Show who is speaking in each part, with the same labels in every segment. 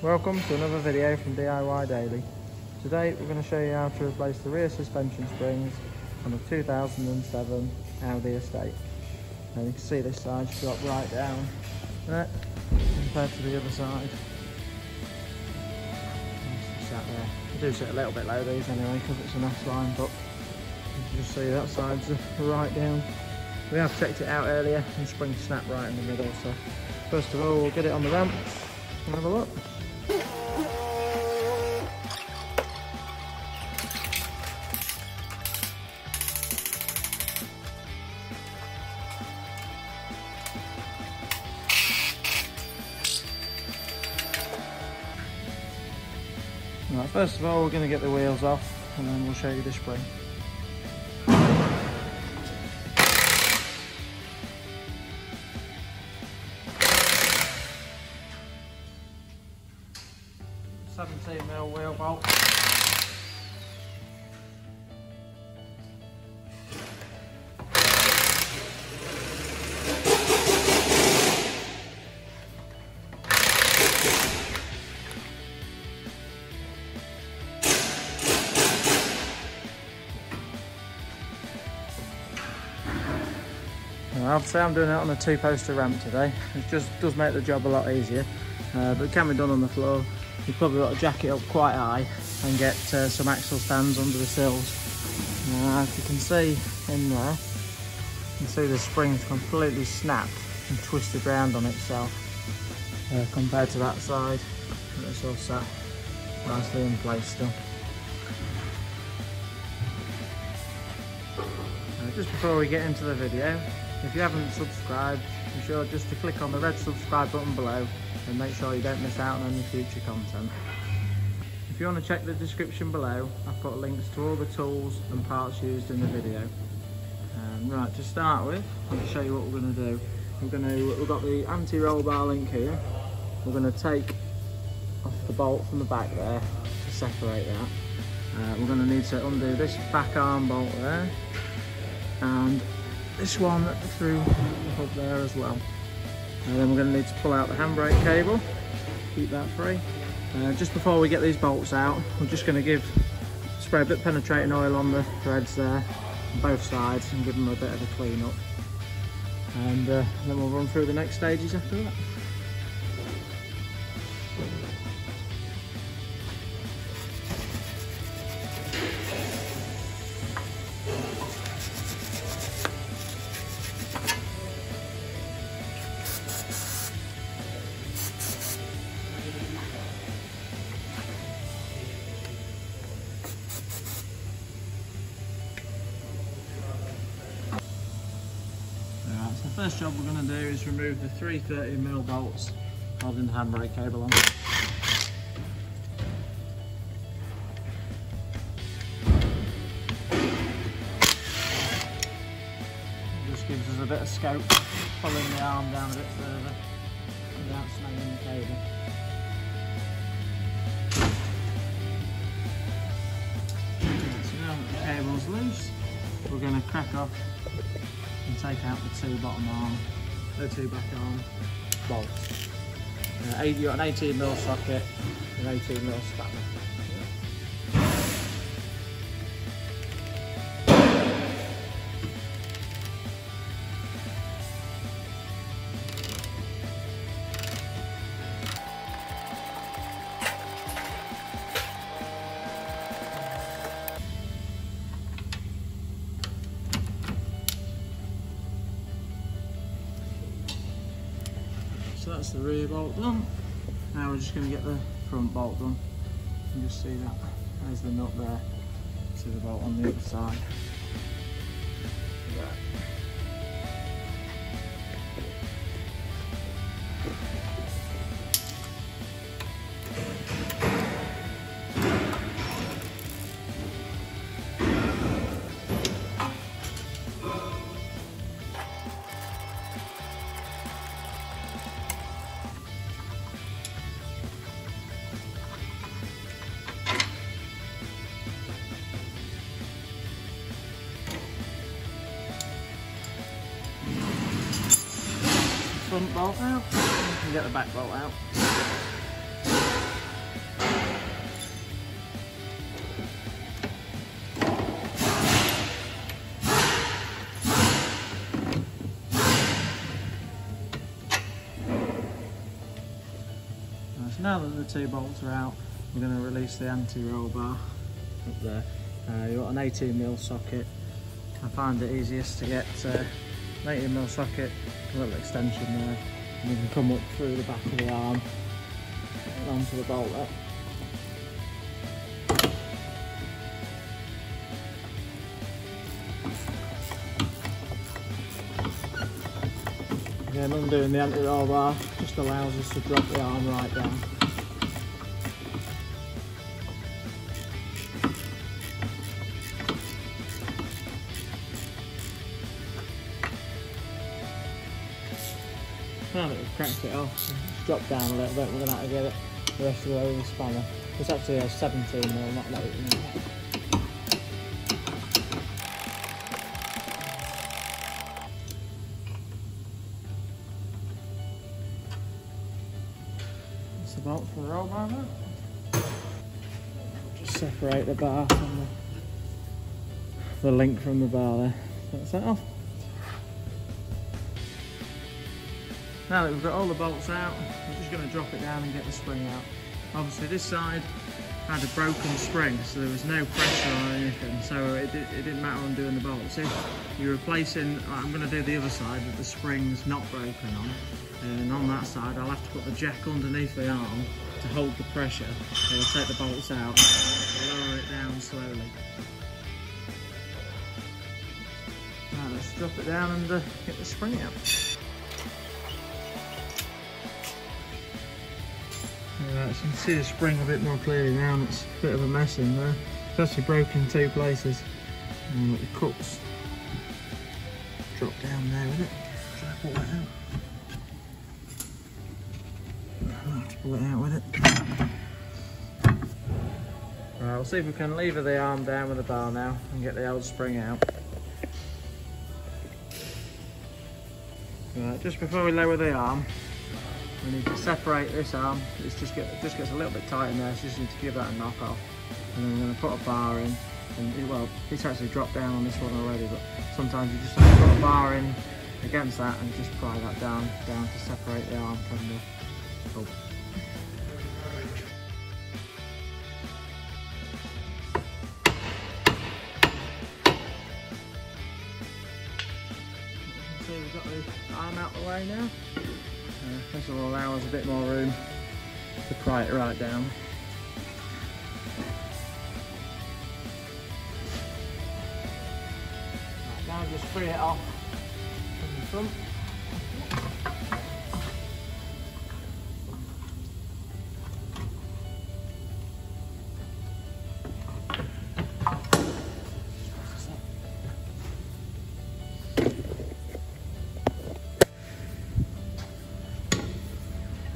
Speaker 1: Welcome to another video from DIY Daily. Today we're going to show you how to replace the rear suspension springs on a 2007 Audi estate. And you can see this side just dropped right down there compared to the other side. It's sat there. I do sit a little bit low these anyway because it's an S-line, but you can just see that side's right down. We have checked it out earlier and the spring snapped right in the middle, so first of all we'll get it on the ramp and have a look. Right, first of all we're going to get the wheels off and then we'll show you the spring. $17mm wheel bolt. Obviously I'm doing it on a two-poster ramp today. It just does make the job a lot easier, but it can be done on the floor. You've probably got to jack it up quite high and get some axle stands under the sills. If you can see in there, you can see the spring's completely snapped and twisted round on itself compared to that side. It's all sat nicely in place still. Just before we get into the video, if you haven't subscribed, be sure just to click on the red subscribe button below and make sure you don't miss out on any future content. If you want to check the description below, I've put links to all the tools and parts used in the video. Right, to start with, I'll show you what we're going to do. We've got the anti-roll bar link here. We're going to take off the bolt from the back there to separate that. We're going to need to undo this back arm bolt there and this one through the hook there as well. And then we're going to need to pull out the handbrake cable, keep that free. Just before we get these bolts out, we're just going to spray a bit of penetrating oil on the threads there on both sides and give them a bit of a clean up. And then we'll run through the next stages after that. The first job we're going to do is remove the 330mm bolts holding the handbrake cable on. Just gives us a bit of scope, pulling the arm down a bit further without snagging the cable. So now that the cable's loose, we're going to crack off and take out the two back arm bolts. You've got an 18mm socket and 18mm spanner. So that's the rear bolt done. Now we're just going to get the front bolt done. You can just see that. There's the nut there to the bolt on the other side. Right. front bolt out, you can get the back bolt out. So now that the two bolts are out, we're going to release the anti-roll bar up there. You've got an 18mm socket. I find it easiest to get an 18mm socket, a little extension there, and you can come up through the back of the arm and onto the bolt there. Again, undoing the anti-roll bar just allows us to drop the arm right down. Now that we've cracked it off, it's dropped down a little bit, we're going to have to get it the rest of the way with the spanner. It's actually a 17mm, not 18mm. That's the bolt for the roll bar there. Just separate the bar from the link from the bar there. That's that off. Now that we've got all the bolts out, we're just going to drop it down and get the spring out. Obviously this side had a broken spring, so there was no pressure on anything, so it didn't matter on doing the bolts. If you're replacing, I'm going to do the other side with the springs not broken on, and on that side I'll have to put the jack underneath the arm to hold the pressure. So we'll take the bolts out and lower it down slowly. Now let's drop it down and get the spring out. Right, so you can see the spring a bit more clearly now, and it's a bit of a mess in there. It's actually broken in two places. And look, the cups drop down there with it. Try to pull that out. I'll have to pull it out with it. Right, we'll see if we can lever the arm down with the bar now and get the old spring out. Right, just before we lower the arm, we need to separate this arm. It just gets a little bit tight in there, so you just need to give that a knock off. And then we're going to put a bar in. And well, it's actually dropped down on this one already, but sometimes you just have to put a bar in against that and just pry that down to separate the arm from the hub. So we've got the arm out the way now. This will allow us a bit more room to pry it right down. Right, now just free it off from the front.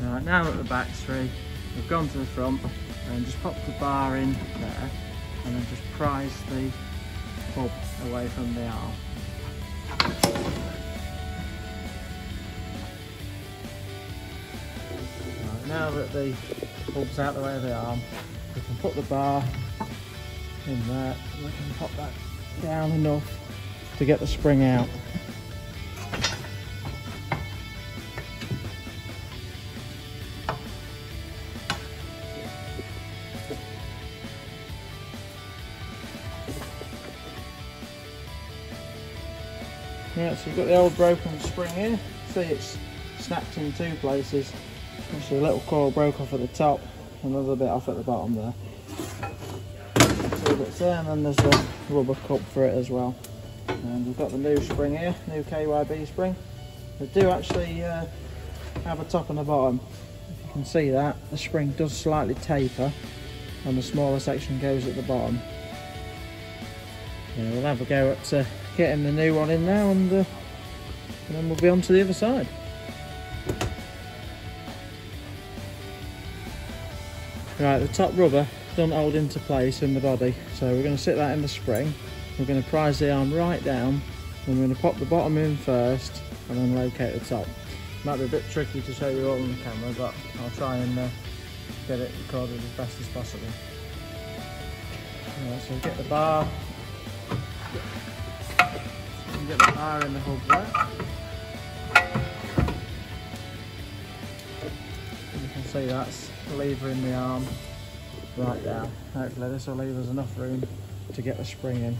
Speaker 1: Right, now that the back's free, we've gone to the front and just popped the bar in there and then just prise the hub away from the arm. Right, now that the hub's out the way of the arm, we can put the bar in there and we can pop that down enough to get the spring out. Yeah, so we've got the old broken spring here. See, it's snapped in two places. Actually, a little coil broke off at the top, another bit off at the bottom there. Two bits there, and then there's a rubber cup for it as well. And we've got the new spring here, new KYB spring. They do actually have a top and a bottom. If you can see that, the spring does slightly taper, and the smaller section goes at the bottom. Yeah, we'll have a go at getting the new one in now, and then we'll be on to the other side. Right, the top rubber doesn't hold into place in the body, so we're going to sit that in the spring. We're going to prise the arm right down, and we're going to pop the bottom in first and then locate the top. Might be a bit tricky to show you all on the camera, but I'll try and get it recorded as best as possible. Right, so we'll get the bar. Get the bar in the hub there. And you can see that's lever in the arm right down. Hopefully this will leave us enough room to get the spring in.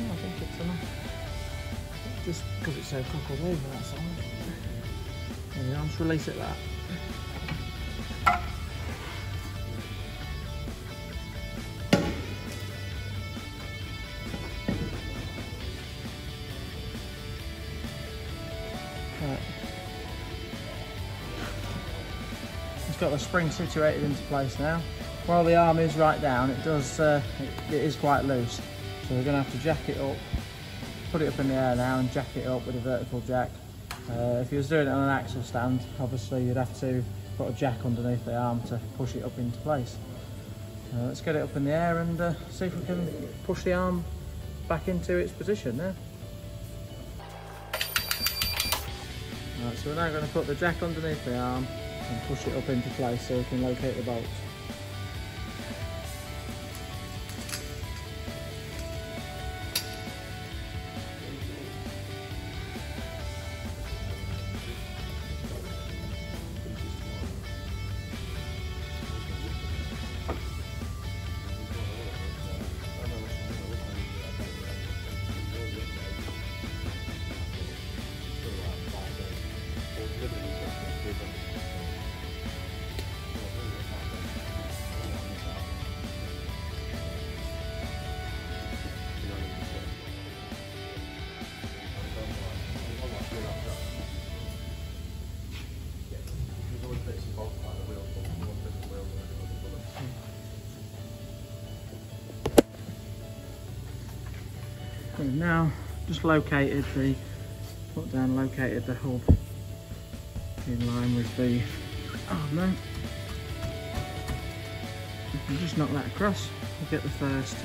Speaker 1: I think it's enough. Just because it's so coupled over that side. There we go, just release it that. Right. It's got the spring situated into place now. While the arm is right down, it is quite loose. So we're going to have to jack it up, put it up in the air now and jack it up with a vertical jack. If you was doing it on an axle stand, obviously you'd have to put a jack underneath the arm to push it up into place. Let's get it up in the air and see if we can push the arm back into its position there. Right, so we're now going to put the jack underneath the arm and push it up into place so we can locate the bolts. We've now just located the hub in line with the arm there. We can just knock that across and get the first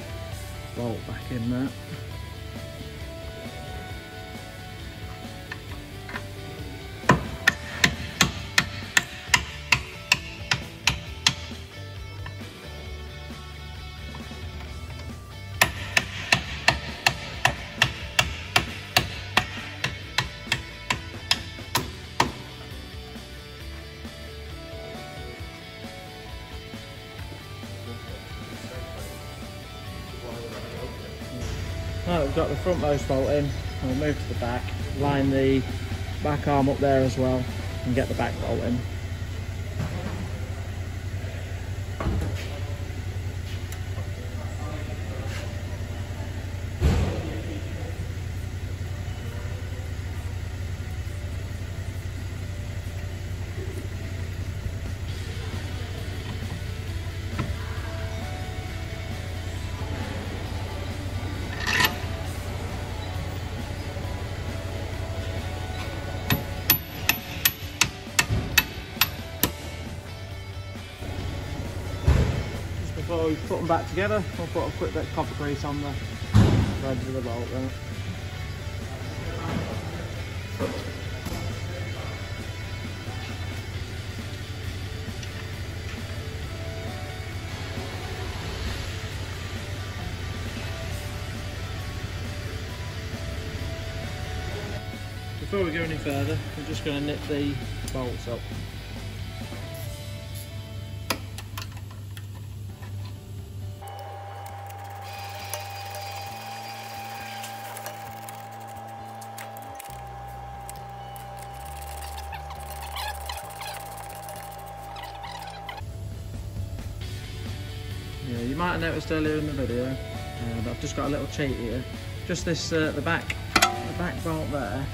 Speaker 1: bolt back in there. Now that we've got the frontmost bolt in, we'll move to the back, line the back arm up there as well and get the back bolt in. Before we put them back together, we'll put a quick bit of copper grease on the threads of the bolt there. Before we go any further, we're just going to nip the bolts up. Yeah, you might have noticed earlier in the video that I've just got a little cheat here. Just this, the back bolt there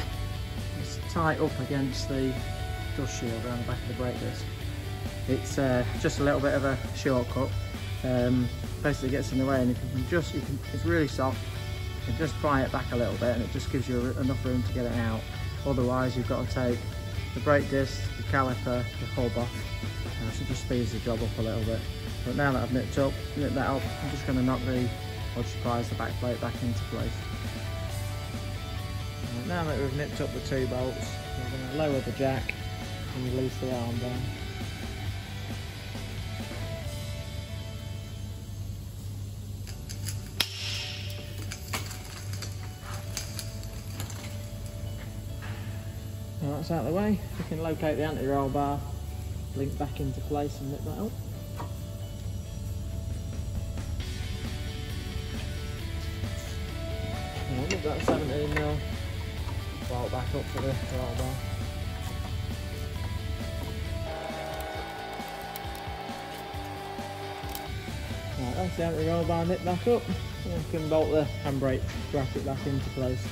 Speaker 1: is tight up against the dust shield around the back of the brake disc. It's just a little bit of a shortcut. Basically gets in the way, and it's really soft. You can just pry it back a little bit, and it just gives you enough room to get it out. Otherwise, you've got to take the brake disc, the caliper, the hub off. So it just speeds the job up a little bit. But now that I've nipped that up, I'm just going to knock the or just prise the back plate back into place. Right, now that we've nipped up the 2 bolts, we're going to lower the jack and release the arm down. Now that's out of the way, we can locate the anti-roll bar, link back into place and nip that up. Now nip that 17mm bolt back up for the roll bar. Right, that's the anti-roll bar nipped back up, and we can bolt the handbrake bracket back into place.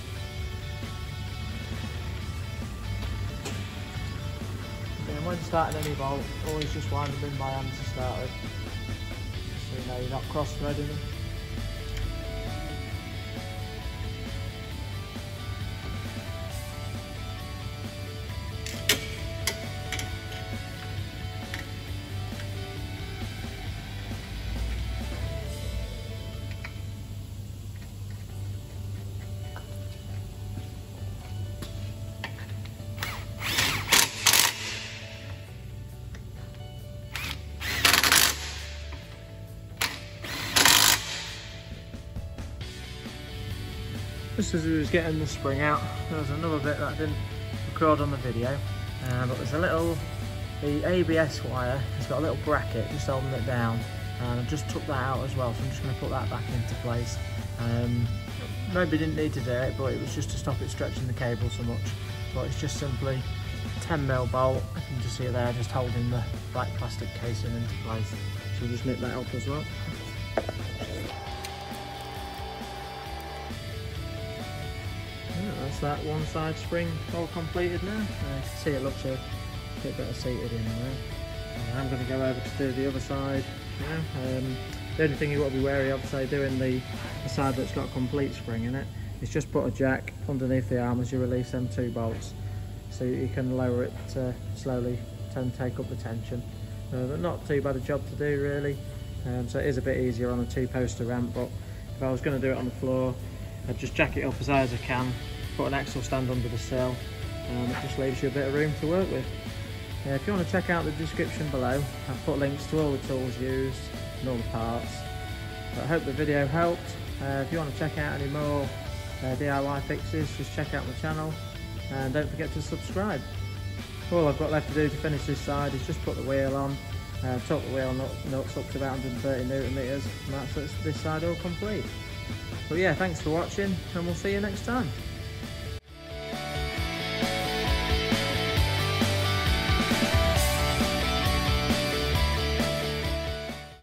Speaker 1: And when starting any bolt, always just wind them in by hand to start with, so you know you're not cross-threading them. Just as we was getting the spring out, there was another bit that I didn't record on the video, but there's the ABS wire has got a little bracket just holding it down, and I just took that out as well, so I'm just going to put that back into place. Maybe didn't need to do it, but it was just to stop it stretching the cable so much. But it's just simply a 10mm bolt, you can just see it there, just holding the black plastic casing into place. So we'll just nip that up as well. That's that one side spring all completed now. You can see it looks a bit better seated in there. I'm going to go over to do the other side now. The only thing you've got to be wary of, say, doing the side that's got a complete spring in it, is just put a jack underneath the arm as you release them 2 bolts, so you can lower it slowly and take up the tension. But not too bad a job to do really. So it is a bit easier on a 2-poster ramp, but if I was going to do it on the floor, I'd just jack it up as high as I can, put an axle stand under the sill, and it just leaves you a bit of room to work with. If you want to check out the description below, I've put links to all the tools used and all the parts. But I hope the video helped. If you want to check out any more DIY fixes, just check out my channel, and don't forget to subscribe. All I've got left to do to finish this side is just put the wheel on, torque the wheel nuts up to about 130 Nm, and that's this side all complete. But yeah, thanks for watching, and we'll see you next time.